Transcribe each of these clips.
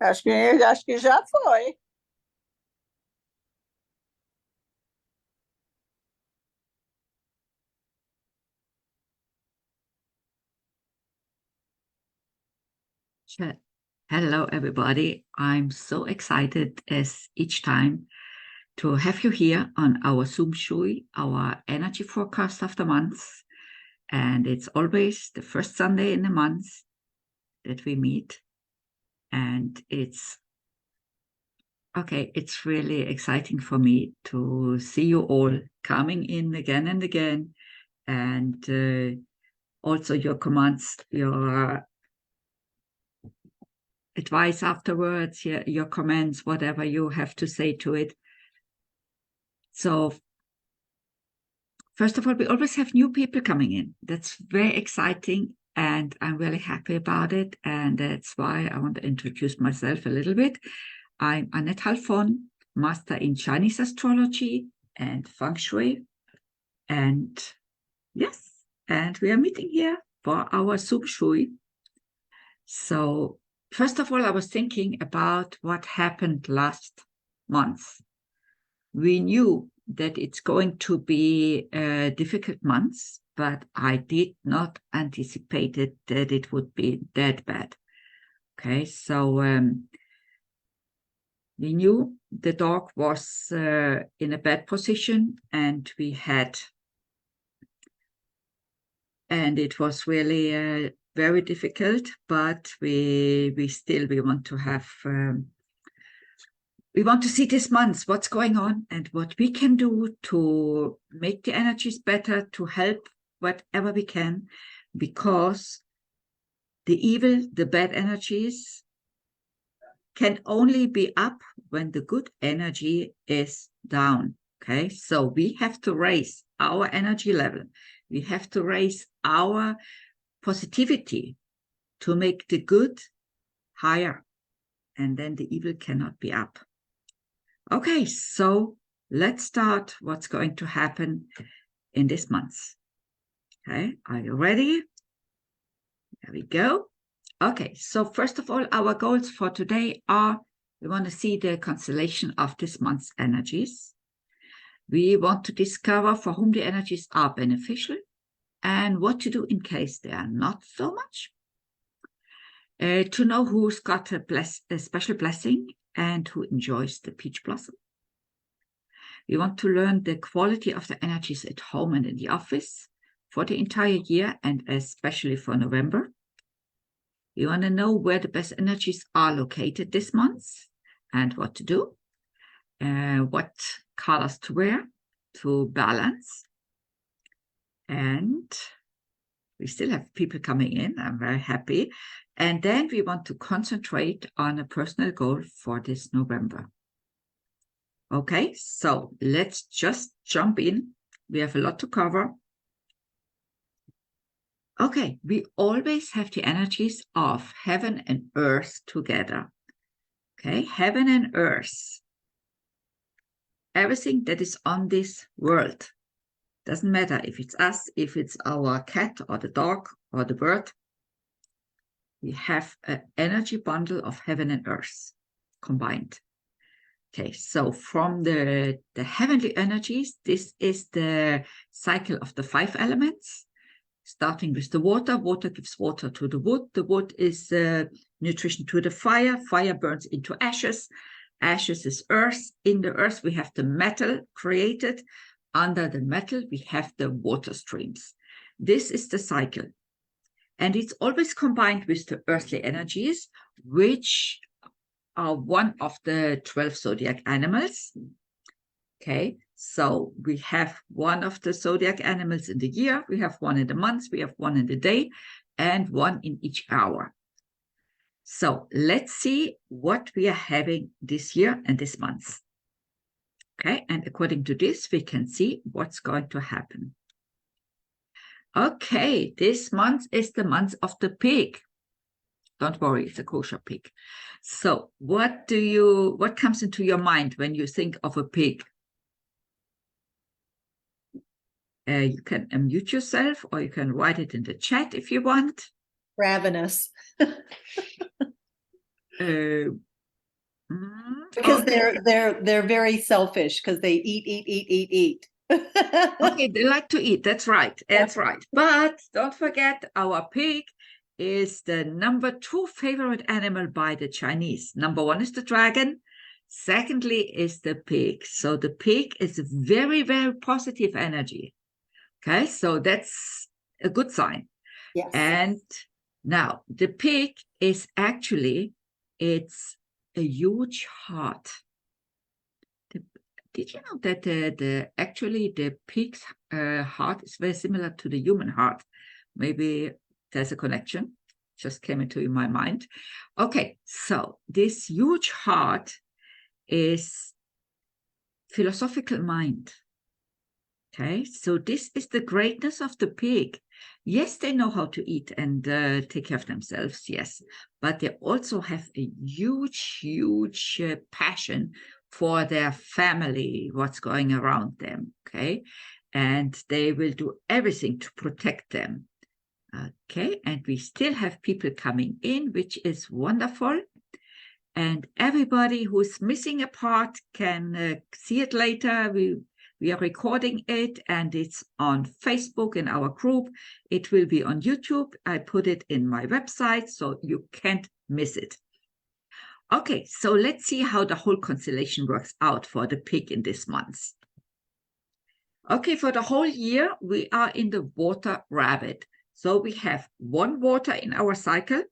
Acho que já foi. Hello, everybody. I'm so excited as each time to have you here on our Zoom Shui, our energy forecast of the month. And it's always the first Sunday in the month that we meet. And it's really exciting for me to see you all coming in again and again. And also your comments, your advice afterwards, your comments, whatever you have to say to it. So first of all, we always have new people coming in. That's very exciting, and I'm really happy about it. And that's why I want to introduce myself a little bit. I'm Annette Halfon, master in Chinese astrology and Feng Shui. And yes, and we are meeting here for our Zoom Shui. So first of all, I was thinking about what happened last month. We knew that it's going to be a difficult month, but I did not anticipate it that it would be that bad. Okay, so we knew the dog was in a bad position, and it was really very difficult, but we want to have we want to see this month what's going on and what we can do to make the energies better, to help whatever we can, because the bad energies can only be up when the good energy is down. Okay, so we have to raise our energy level. We have to raise our positivity to make the good higher, and then the evil cannot be up. Okay, so let's start what's going to happen in this month. Okay, are you ready? There we go. Okay, so first of all, our goals for today are, we want to see the constellation of this month's energies. We want to discover for whom the energies are beneficial and what to do in case they are not so much. To know who's got a special blessing and who enjoys the peach blossom. We want to learn the quality of the energies at home and in the office for the entire year, and especially for November. We want to know where the best energies are located this month and what to do, what colors to wear to balance. And we still have people coming in. I'm very happy. And then we want to concentrate on a personal goal for this November. Okay, so let's just jump in. We have a lot to cover. Okay, we always have the energies of heaven and earth together. Okay, heaven and earth. Everything that is on this world. Doesn't matter if it's us, if it's our cat or the dog or the bird. We have an energy bundle of heaven and earth combined. Okay, so from the heavenly energies, this is the cycle of the 5 elements, starting with the water. Water gives water to the wood is nutrition to the fire. Fire burns into ashes. Ashes is earth. In the earth, we have the metal created. Under the metal, we have the water streams. This is the cycle. And it's always combined with the earthly energies, which are one of the 12 zodiac animals. Okay, so we have one of the zodiac animals in the year, we have one in the month, we have one in the day, and one in each hour. So let's see what we are having this year and this month. Okay, and according to this, we can see what's going to happen. Okay, this month is the month of the pig. Don't worry, it's a kosher pig. So what comes into your mind when you think of a pig? You can unmute yourself, or you can write it in the chat if you want. Ravenous. Because Okay. they're very selfish because they eat. Okay, they like to eat. That's right. That's right. But don't forget, our pig is the number 2 favorite animal by the Chinese. Number 1 is the dragon. Secondly is the pig. So the pig is very, very positive energy. Okay, so that's a good sign. Yes. And now the pig is actually, it's a huge heart. Did you know that actually the pig's heart is very similar to the human heart? Maybe there's a connection. Just came into my mind. Okay, so this huge heart is philosophical mind. Okay, so this is the greatness of the pig. Yes, they know how to eat and take care of themselves, yes, but they also have a huge, huge passion for their family, what's going around them, okay? And they will do everything to protect them, okay? And we still have people coming in, which is wonderful. And everybody who's missing a part can see it later. We are recording it and it's on Facebook in our group. It will be on YouTube. I put it in my website so you can't miss it. Okay, so let's see how the whole constellation works out for the pig in this month. Okay, for the whole year, we are in the water rabbit. So we have 1 water in our cycle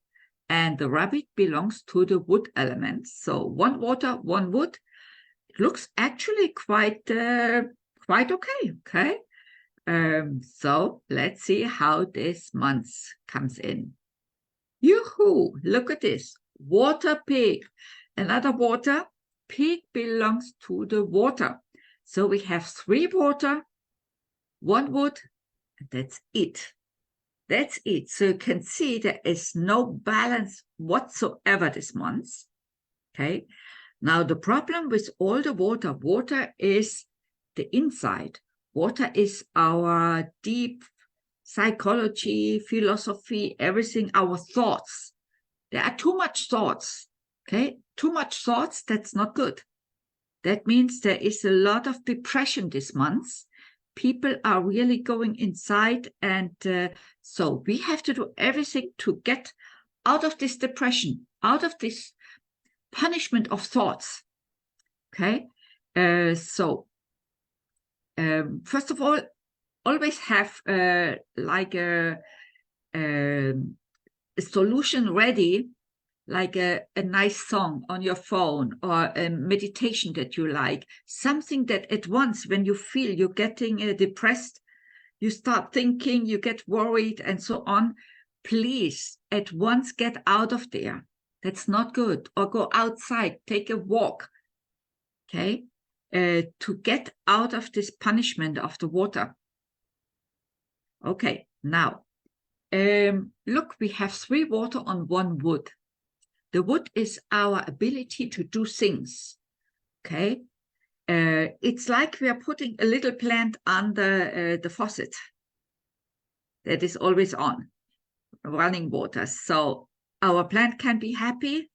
and the rabbit belongs to the wood element. So 1 water, 1 wood. It looks actually quite okay, okay? So let's see how this month comes in. Yoo-hoo, look at this. Water pig. Another water. Pig belongs to the water. So we have 3 water, 1 wood, and that's it. That's it. So you can see there is no balance whatsoever this month. Okay. Now, the problem with all the water is the inside. Water is our deep psychology, philosophy, everything, our thoughts. There are too much thoughts, okay? Too much thoughts, that's not good. That means there is a lot of depression this month. People are really going inside and so we have to do everything to get out of this depression, out of this punishment of thoughts. Okay, first of all, always have like a solution ready, like a nice song on your phone or a meditation that you like, something that at once when you feel you're getting depressed, you start thinking, you get worried and so on, please at once get out of there. That's not good. Or go outside, take a walk, okay, to get out of this punishment of the water. Okay, now, look, we have 3 water on 1 wood. The wood is our ability to do things, okay? It's like we are putting a little plant under the faucet that is always on, running water. So our plant can be happy.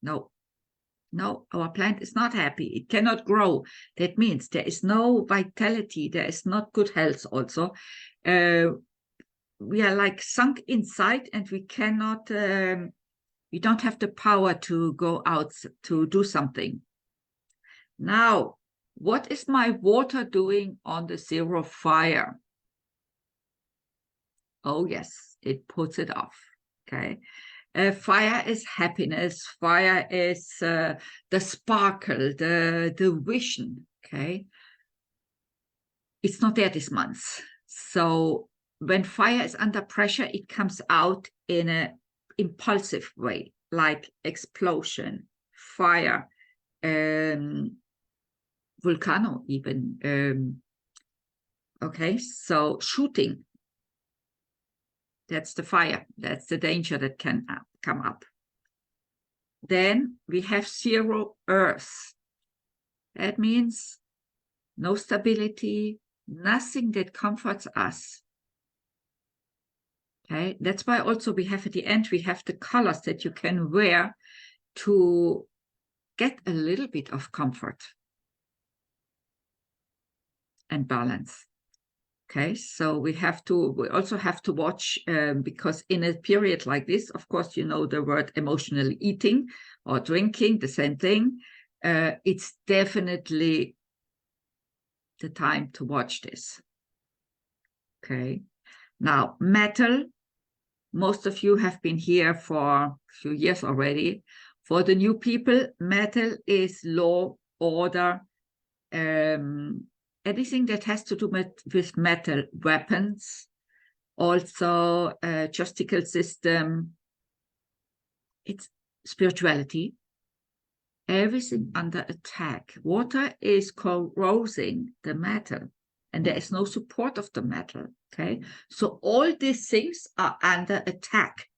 No, our plant is not happy. It cannot grow. That means there is no vitality. There is not good health also. We are like sunk inside and we cannot, we don't have the power to go out to do something. Now, what is my water doing on the 0 fire? Oh, yes, it puts it off, okay? Fire is happiness. Fire is the sparkle, the vision, okay? It's not there this month. So when fire is under pressure, it comes out in an impulsive way, like explosion, fire, volcano even. Okay, so shooting. That's the fire. That's the danger that can come up. Then we have 0 earth. That means no stability, nothing that comforts us. Okay, that's why also we have at the end, we have the colors that you can wear to get a little bit of comfort and balance. Okay, so we also have to watch, because in a period like this, of course, you know the word emotional eating or drinking, the same thing. It's definitely the time to watch this. Okay, now metal, most of you have been here for a few years already. For the new people, metal is law, order, anything that has to do with metal, weapons, also justical system, it's spirituality, everything under attack. Water is corrosing the metal, and there is no support of the metal, okay? So all these things are under attack.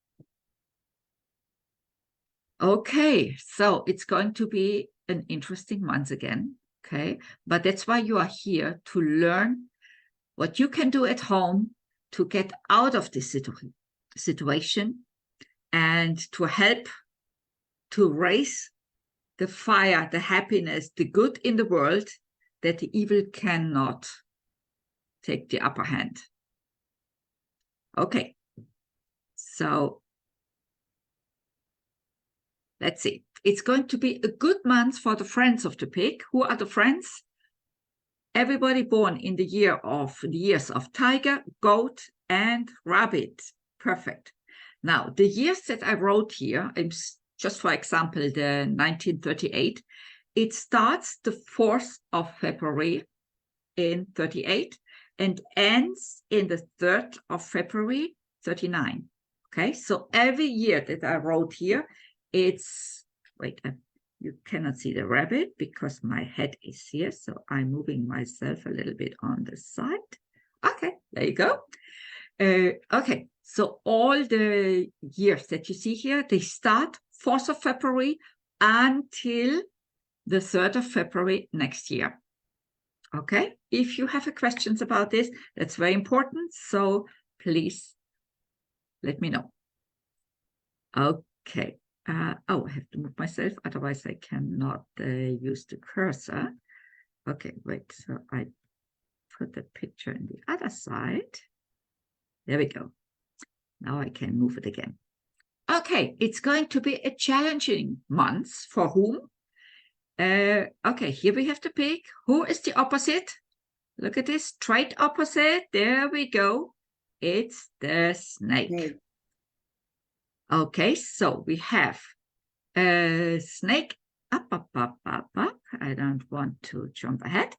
Okay, so it's going to be an interesting month again, okay? But that's why you are here, to learn what you can do at home to get out of this situation and to help to raise the fire, the happiness, the good in the world, that the evil cannot take the upper hand. Okay, so let's see. It's going to be a good month for the friends of the pig. Who are the friends? Everybody born in the years of tiger, goat, and rabbit. Perfect. Now, the years that I wrote here, just for example, the 1938, it starts the 4th of February in 38 and ends in the 3rd of February, 39. Okay, so every year that I wrote here, it's, wait, you cannot see the rabbit because my head is here, so I'm moving myself a little bit on the side. Okay, there you go. Okay, so all the years that you see here, they start 4th of February until the 3rd of February next year. Okay, if you have questions about this, that's very important, so please let me know. Okay. Oh, I have to move myself, otherwise I cannot use the cursor. Okay, wait, so I put the picture on the other side. There we go. Now I can move it again. Okay, it's going to be a challenging month. For whom? Okay, here we have the pig. Who is the opposite? Look at this, straight opposite. There we go. It's the snake. Okay. Okay, so we have a snake, up. I don't want to jump ahead.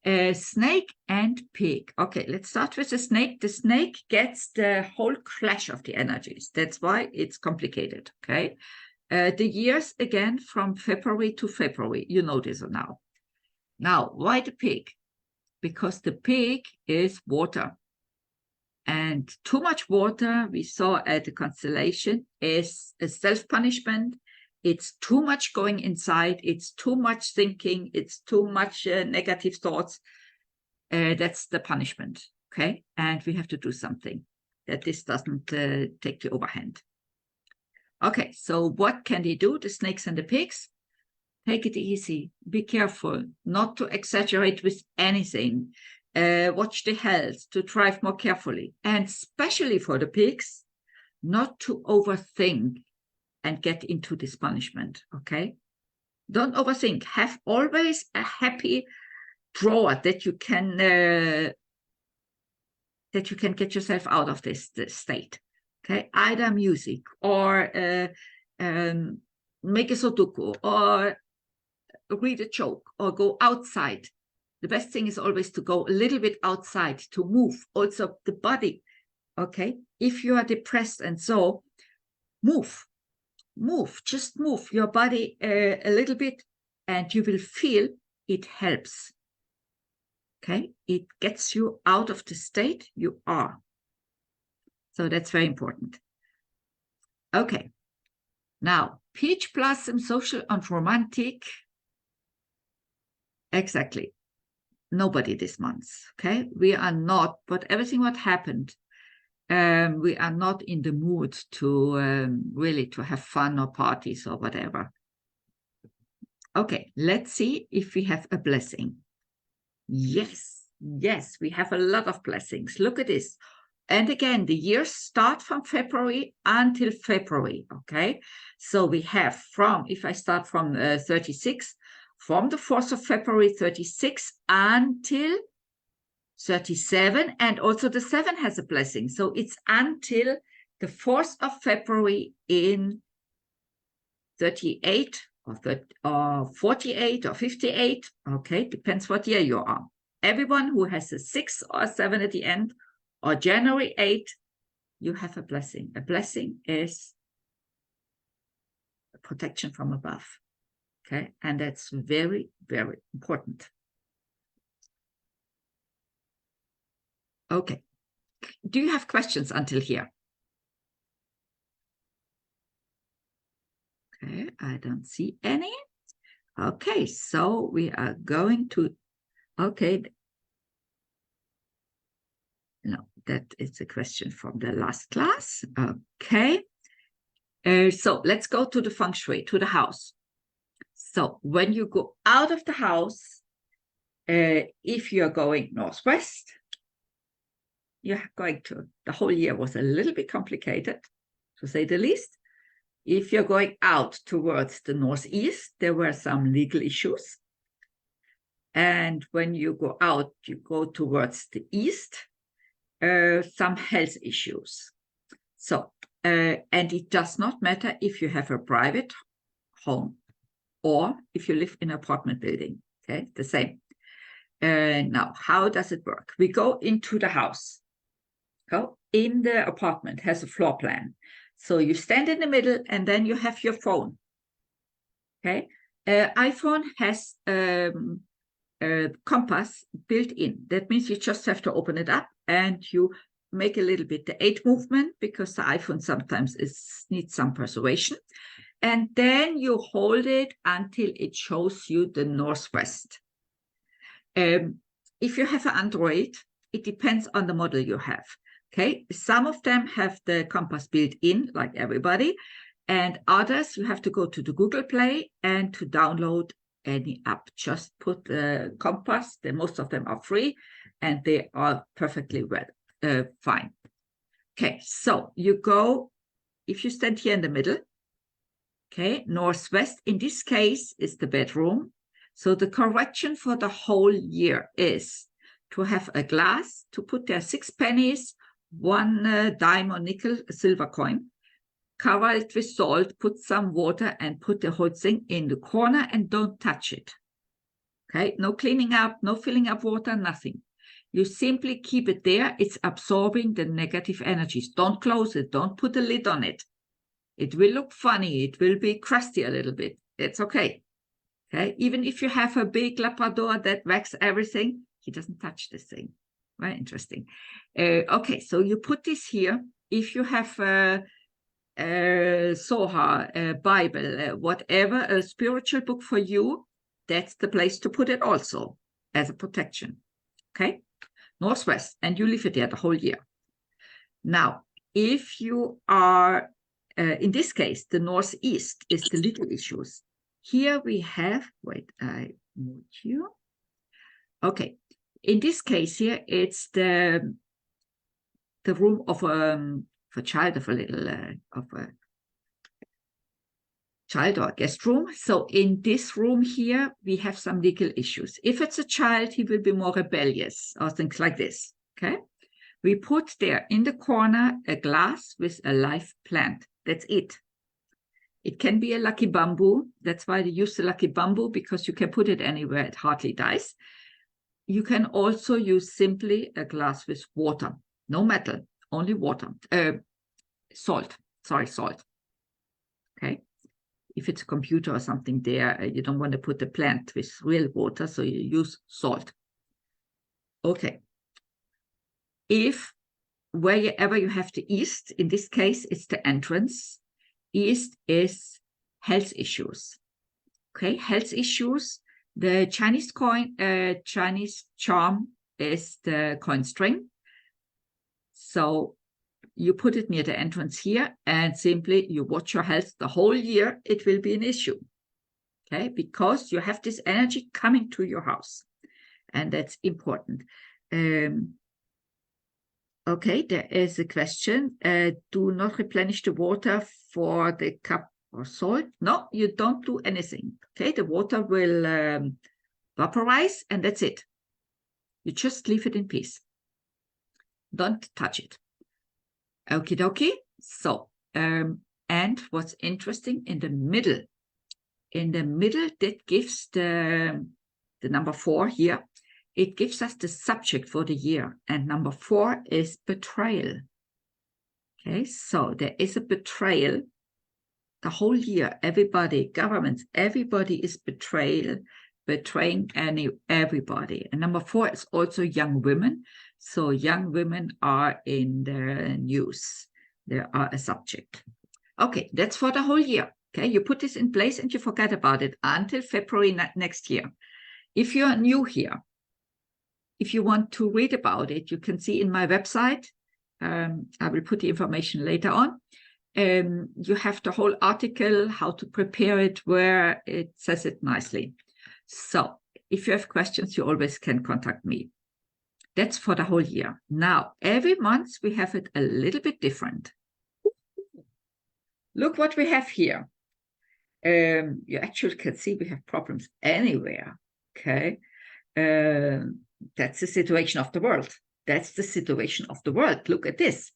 A snake and pig. Okay, let's start with the snake. The snake gets the whole clash of the energies. That's why it's complicated, okay? The years, again, from February to February. You know this now. Now, why the pig? Because the pig is water. And too much water, we saw at the constellation, is a self-punishment. It's too much going inside. It's too much thinking. It's too much negative thoughts. That's the punishment, okay? And we have to do something that this doesn't take the overhand. Okay, so what can they do, the snakes and the pigs? Take it easy. Be careful not to exaggerate with anything. Watch the health, to drive more carefully. And especially for the pigs, not to overthink and get into this punishment, okay? Don't overthink. Have always a happy drawer that you can get yourself out of this state, okay? Either music or make a Sudoku or read a joke or go outside. The best thing is always to go a little bit outside, to move also the body, okay? If you are depressed and so, just move your body a little bit and you will feel it helps, okay? It gets you out of the state you are. So that's very important. Okay, now peach blossom, social and romantic. Exactly. Nobody this month, okay? We are not, but everything what happened, we are not in the mood to really to have fun or parties or whatever. Okay, let's see if we have a blessing. Yes, yes, we have a lot of blessings. Look at this. And again, the years start from February until February, okay? So we have from, if I start from 36, from the 4th of February 36 until 37, and also the 7 has a blessing. So it's until the 4th of February in 38 or 48 or 58, okay? Depends what year you are. Everyone who has a 6 or a 7 at the end, or January 8, you have a blessing. A blessing is a protection from above, okay? And that's very, very important. Okay. Do you have questions until here? Okay, I don't see any. Okay, so we are going to, okay. No, that is a question from the last class. Okay. So let's go to the Feng Shui, to the house. So when you go out of the house, if you're going northwest, you're going to, the whole year was a little bit complicated, to say the least. If you're going out towards the northeast, there were some legal issues. And when you go out, you go towards the east, some health issues. So, and it does not matter if you have a private home or if you live in an apartment building, okay, the same. Now, how does it work? We go into the house. Go in the apartment, has a floor plan. So you stand in the middle and then you have your phone, okay? iPhone has a compass built in. That means you just have to open it up and you make a little bit the 8 movement, because the iPhone sometimes needs some persuasion. And then you hold it until it shows you the northwest. If you have an Android, it depends on the model you have. Okay, some of them have the compass built in, like everybody, and others you have to go to the Google Play and to download any app. Just put the compass. Most of them are free, and they are perfectly fine. Okay, so you go, if you stand here in the middle, okay, northwest in this case is the bedroom. So the correction for the whole year is to have a glass, to put there 6 pennies, 1 dime or nickel, a silver coin, cover it with salt, put some water, and put the whole thing in the corner and don't touch it. Okay, no cleaning up, no filling up water, nothing. You simply keep it there. It's absorbing the negative energies. Don't close it. Don't put a lid on it. It will look funny. It will be crusty a little bit. It's okay. Okay, even if you have a big Labrador that whacks everything, he doesn't touch this thing. Very interesting. Okay, so you put this here. If you have a Zohar, a Bible, whatever, a spiritual book for you, that's the place to put it also as a protection. Okay, northwest, and you leave it there the whole year. Now, if you are, in this case, the northeast is the legal issues. Here we have, wait, I move you. Okay, in this case here, it's the room of a child, of a little, of a child or a guest room. So in this room here, we have some legal issues. If it's a child, he will be more rebellious or things like this, okay? We put there in the corner a glass with a live plant. That's it. It can be a lucky bamboo. That's why they use the lucky bamboo, because you can put it anywhere. It hardly dies. You can also use simply a glass with water. No metal, only water. Salt. Sorry, salt. Okay. If it's a computer or something there, you don't want to put the plant with real water, so you use salt. Okay. If wherever you have the east, in this case, it's the entrance. East is health issues. Okay, health issues. The Chinese coin, Chinese charm is the coin string. So you put it near the entrance here and simply you watch your health the whole year. It will be an issue. okay? Because you have this energy coming to your house, and that's important. Okay, there is a question. Do not replenish the water for the cup or salt. No, you don't do anything. Okay, the water will vaporize, and that's it. You just leave it in peace. Don't touch it. Okie dokie. So, and what's interesting, in the middle that gives the number 4 here. It gives us the subject for the year, and number 4 is betrayal. Okay, so there is a betrayal the whole year. Everybody, governments, everybody is betraying everybody. And number 4 is also young women. So young women are in the news. They are a subject. Okay, that's for the whole year. Okay, you put this in place and you forget about it until February next year. If you are new here, if you want to read about it, you can see in my website. I will put the information later on. You have the whole article, how to prepare it, where it says it nicely. So if you have questions, you always can contact me. That's for the whole year. Now, every month we have it a little bit different. Look what we have here. You actually can see we have problems anywhere. Okay. That's the situation of the world. That's the situation of the world. Look at this.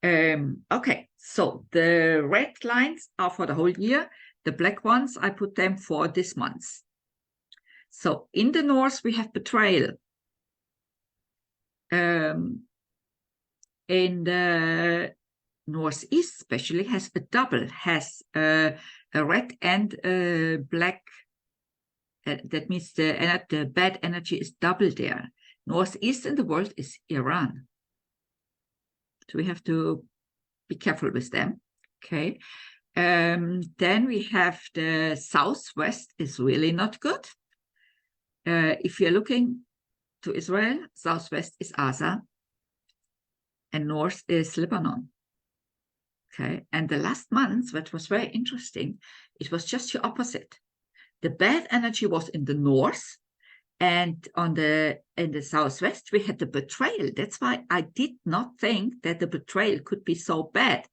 Okay, so the red lines are for the whole year. The black ones, I put them for this month. So in the north, we have betrayal. In the northeast especially has a double, has a red and a black. That means the bad energy is double there. Northeast in the world is Iran. So we have to be careful with them. Okay. Then we have the southwest is really not good. If you're looking to Israel, southwest is Gaza and north is Lebanon. Okay. And the last month, what was very interesting, it was just the opposite. The bad energy was in the north, and in the southwest we had the betrayal. That's why I did not think that the betrayal could be so bad.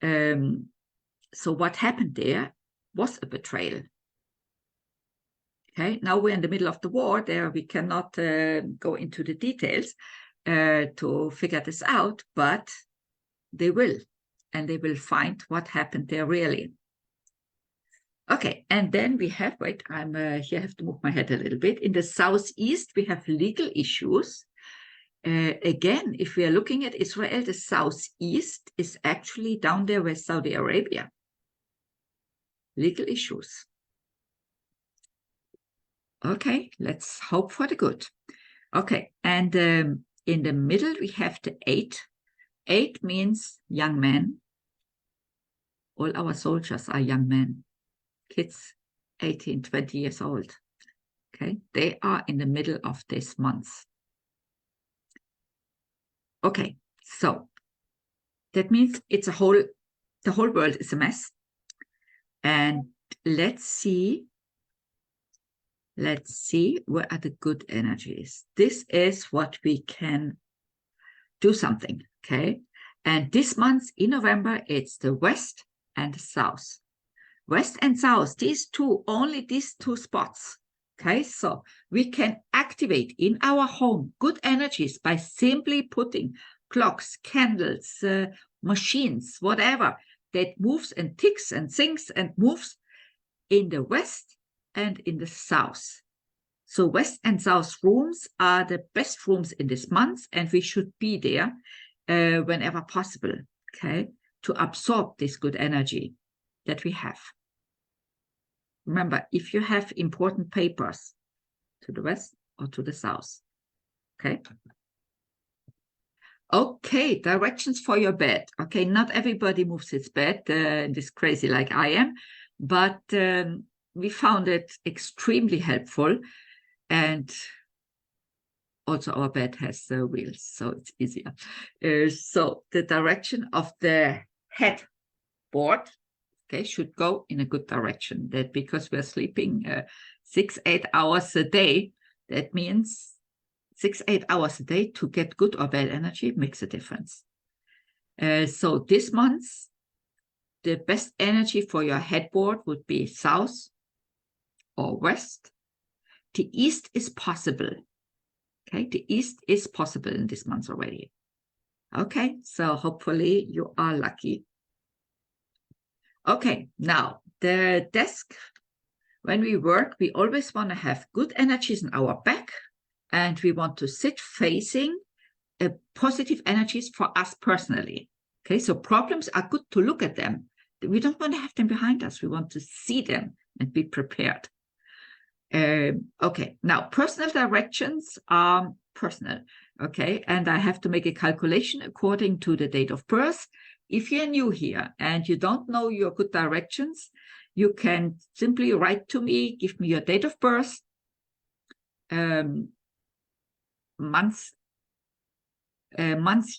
So what happened there was a betrayal. Okay, now we're in the middle of the war. There we cannot go into the details to figure this out, but they will, and they will find what happened there really. Okay, and then we have, wait, I'm here, I have to move my head a little bit. In the southeast, we have legal issues. Again, if we are looking at Israel, the southeast is actually down there with Saudi Arabia. Legal issues. Okay, let's hope for the good. Okay, and in the middle, we have the 8. 8 means young men. All our soldiers are young men. Kids 18, 20 years old. Okay, they are in the middle of this month. Okay, so that means it's the whole world is a mess. And let's see where are the good energies. This is what we can do something, okay? And this month in November, it's the west and the south. West and south, only these two spots. Okay, so we can activate in our home good energies by simply putting clocks, candles, machines, whatever that moves and ticks and sings and moves in the west and in the south. So west and south rooms are the best rooms in this month, and we should be there whenever possible, okay, to absorb this good energy that we have. Remember, if you have important papers, to the west or to the south. Okay. Okay, directions for your bed. Okay, not everybody moves its bed this crazy like I am, but we found it extremely helpful, and also our bed has wheels, so it's easier. So the direction of the headboard, okay, should go in a good direction. That because we're sleeping 6-8 hours a day, that means 6-8 hours a day to get good or bad energy makes a difference. So this month, the best energy for your headboard would be south or west. The east is possible. Okay, the east is possible in this month already. Okay, so hopefully you are lucky. Okay, now the desk, when we work, we always want to have good energies in our back, and we want to sit facing positive energies for us personally. Okay, so problems are good to look at them. We don't want to have them behind us. We want to see them and be prepared. Okay, now personal directions are personal. Okay, and I have to make a calculation according to the date of birth. If you're new here and you don't know your good directions, you can simply write to me, give me your date of birth, month,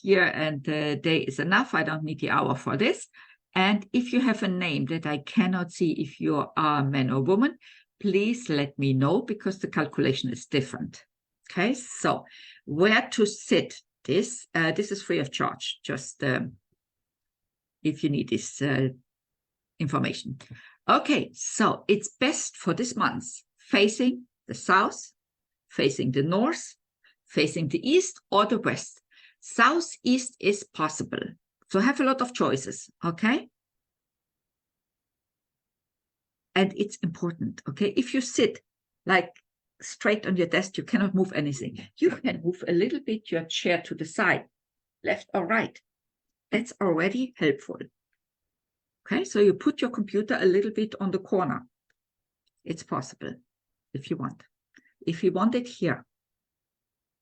year, and day is enough. I don't need the hour for this. And if you have a name that I cannot see if you are a man or woman, please let me know, because the calculation is different. Okay, so where to sit? This is free of charge, just if you need this information. Okay, so it's best for this month facing the south, facing the north, facing the east, or the west. Southeast is possible, so have a lot of choices. Okay, and it's important. Okay, if you sit like straight on your desk, you cannot move anything. You can move a little bit your chair to the side, left or right. That's already helpful. Okay, so you put your computer a little bit on the corner. It's possible if you want. If you want it here,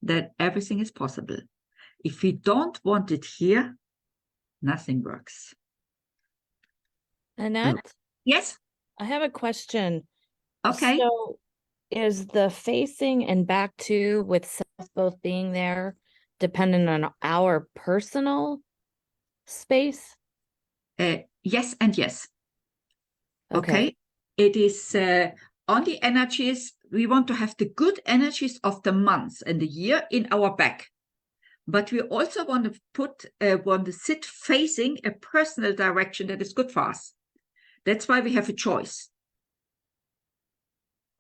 then everything is possible. If you don't want it here, nothing works. Annette, Yes? I have a question. Okay. So is the facing and back to with south both being there dependent on our personal space? Yes and yes. Okay. It is on the energies. We want to have the good energies of the month and the year in our back. But we also want to sit facing a personal direction that is good for us. That's why we have a choice.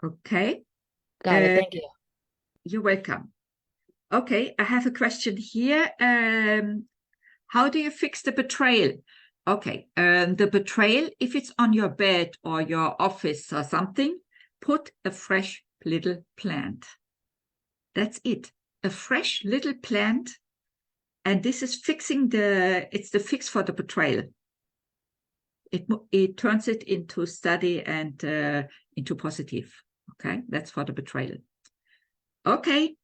Okay. Got it. Thank you. You're welcome. Okay, I have a question here. How do you fix the betrayal? Okay, the betrayal, if it's on your bed or your office or something, put a fresh little plant. That's it. A fresh little plant. And this is fixing it's the fix for the betrayal. It turns it into study and into positive. Okay, that's for the betrayal. Okay,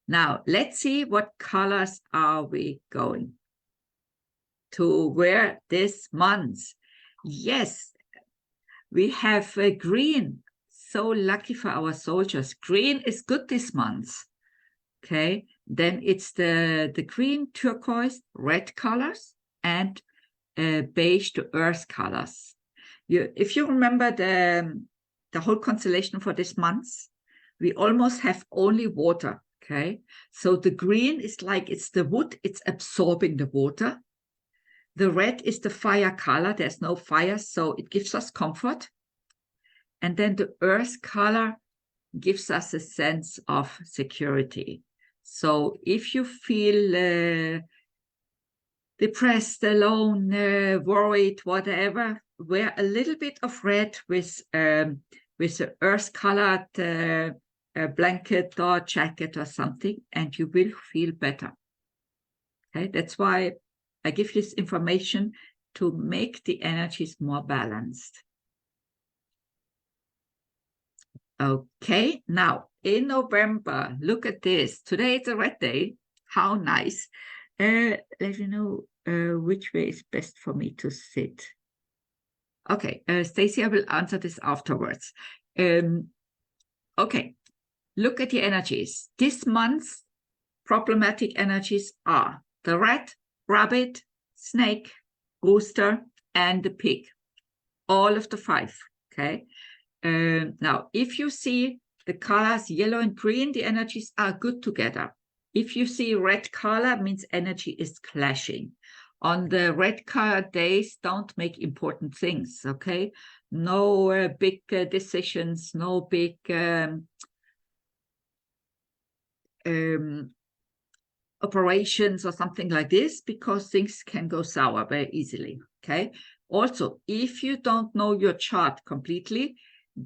now let's see what colors are we going to wear this month. Yes, we have green. So lucky for our soldiers. Green is good this month. Okay, then it's the green, turquoise, red colors, and beige to earth colors. If you remember the whole constellation for this month, we almost have only water. Okay, so the green is like it's the wood, it's absorbing the water. The red is the fire color. There's no fire, so it gives us comfort. And then the earth color gives us a sense of security. So if you feel depressed, alone, worried, whatever, wear a little bit of red with the earth-colored blanket or jacket or something, and you will feel better. Okay, that's why I give this information to make the energies more balanced. Okay, now in November, look at this. Today is a red day. How nice. Let me know which way is best for me to sit. Okay, Stacy, I will answer this afterwards. Okay, look at the energies. This month's problematic energies are the rat, rabbit, snake, rooster, and the pig. all of the 5, okay? Now, if you see the colors yellow and green, the energies are good together. If you see red color, means energy is clashing. On the red color days, don't make important things, okay? No big decisions, no big operations or something like this, because things can go sour very easily, okay? Also, if you don't know your chart completely,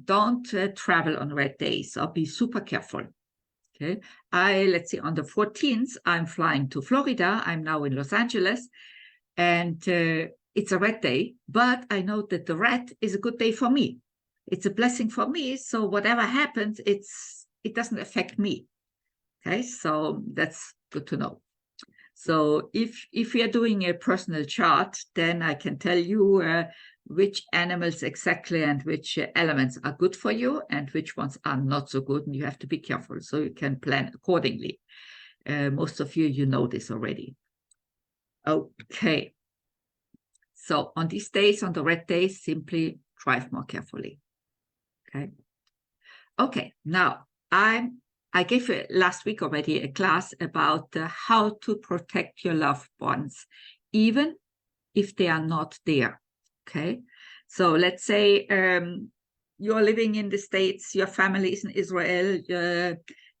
don't travel on red days, or be super careful, okay? Let's see, on the 14th, I'm flying to Florida. I'm now in Los Angeles, and it's a red day, but I know that the red is a good day for me. It's a blessing for me, so whatever happens, it doesn't affect me, okay? So that's good to know. So if we are doing a personal chart, then I can tell you which animals exactly and which elements are good for you and which ones are not so good, and you have to be careful so you can plan accordingly. Most of you know this already. Okay. So on these days, on the red days, simply drive more carefully. Okay. Okay, now I gave last week already a class about how to protect your loved ones, even if they are not there, okay? So let's say you're living in the States, your family is in Israel,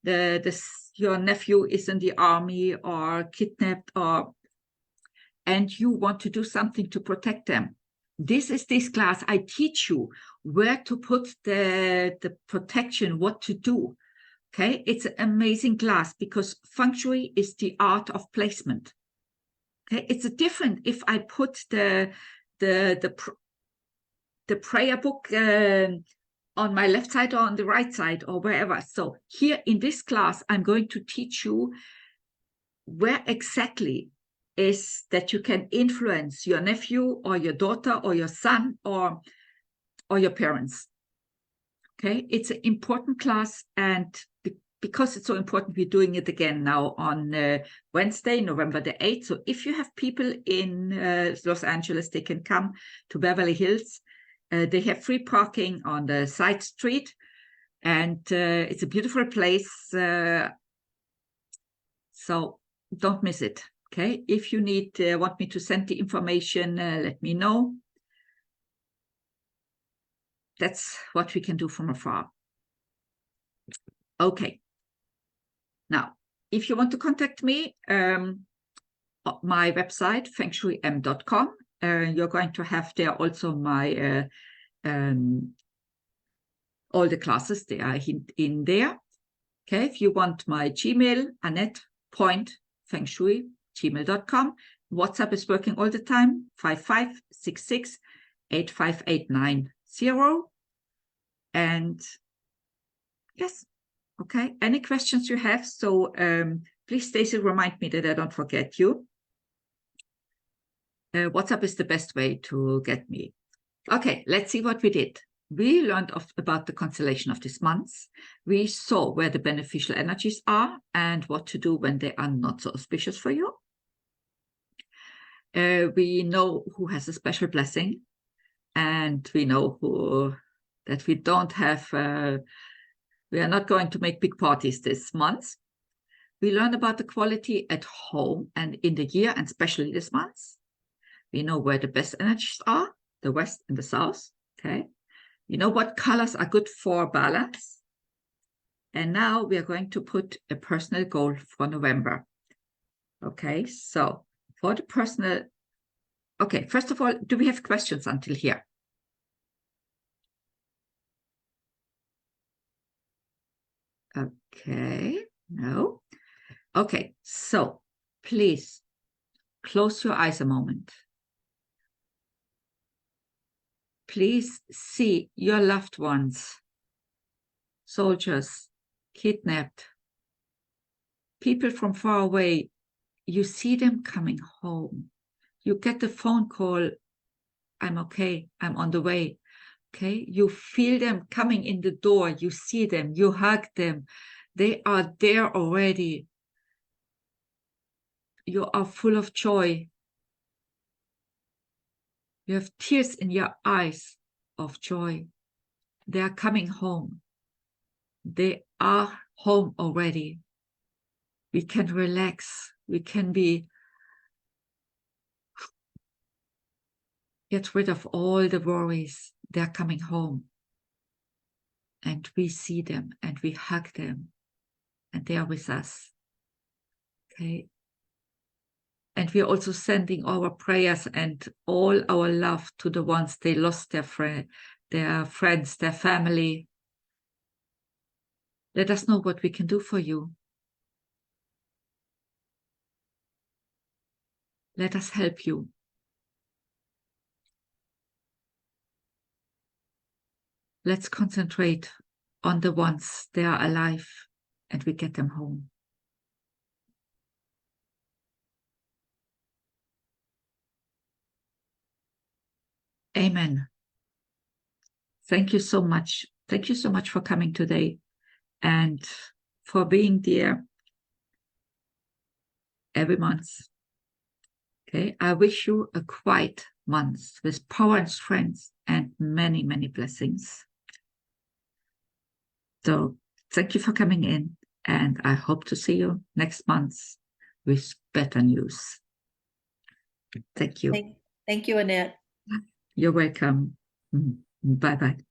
your nephew is in the army or kidnapped, and you want to do something to protect them. This is this class. I teach you where to put the protection, what to do. Okay, it's an amazing class because Feng Shui is the art of placement. Okay, it's different if I put the prayer book on my left side or on the right side or wherever. So here in this class, I'm going to teach you where exactly is that you can influence your nephew or your daughter or your son or your parents. Okay, it's an important class, and because it's so important, we're doing it again now on Wednesday, November the 8th. So if you have people in Los Angeles, they can come to Beverly Hills. They have free parking on the side street, and it's a beautiful place. So don't miss it. Okay, if you want me to send the information, let me know. That's what we can do from afar. Okay. Now, if you want to contact me, my website, fengshuim.com, you're going to have there also my all the classes, they are in there. Okay, if you want my Gmail, annette.fengshui@gmail.com. WhatsApp is working all the time, 5566-85890. And yes, okay, any questions you have, so please, Stacy, remind me that I don't forget you. WhatsApp is the best way to get me. Okay, let's see what we did. We learned about the constellation of this month. We saw where the beneficial energies are and what to do when they are not so auspicious for you. We know who has a special blessing, and we know that we don't have, we are not going to make big parties this month. We learn about the quality at home and in the year, and especially this month. We know where the best energies are, the west and the south, okay? You know what colors are good for balance. And now we are going to put a personal goal for November. Okay, so for the personal, okay, first of all, do we have questions until here? Okay, no. Okay, so please close your eyes a moment. Please see your loved ones, soldiers, kidnapped, people from far away. You see them coming home. You get the phone call, I'm okay, I'm on the way. Okay, you feel them coming in the door, you see them, you hug them, they are there already. You are full of joy. You have tears in your eyes. of joy. They are coming home. They are home already. We can relax. We can get rid of all the worries. They're coming home. And we see them and we hug them. And they are with us. Okay. And we are also sending our prayers and all our love to the ones they lost their friends, their family. Let us know what we can do for you. Let us help you. Let's concentrate on the ones they are alive and we get them home. Amen. Thank you so much. Thank you so much for coming today and for being there every month. Okay, I wish you a quiet month with power and strength and many, many blessings. So thank you for coming in, and I hope to see you next month with better news. Thank you. Thank you, Annette. You're welcome. Bye-bye.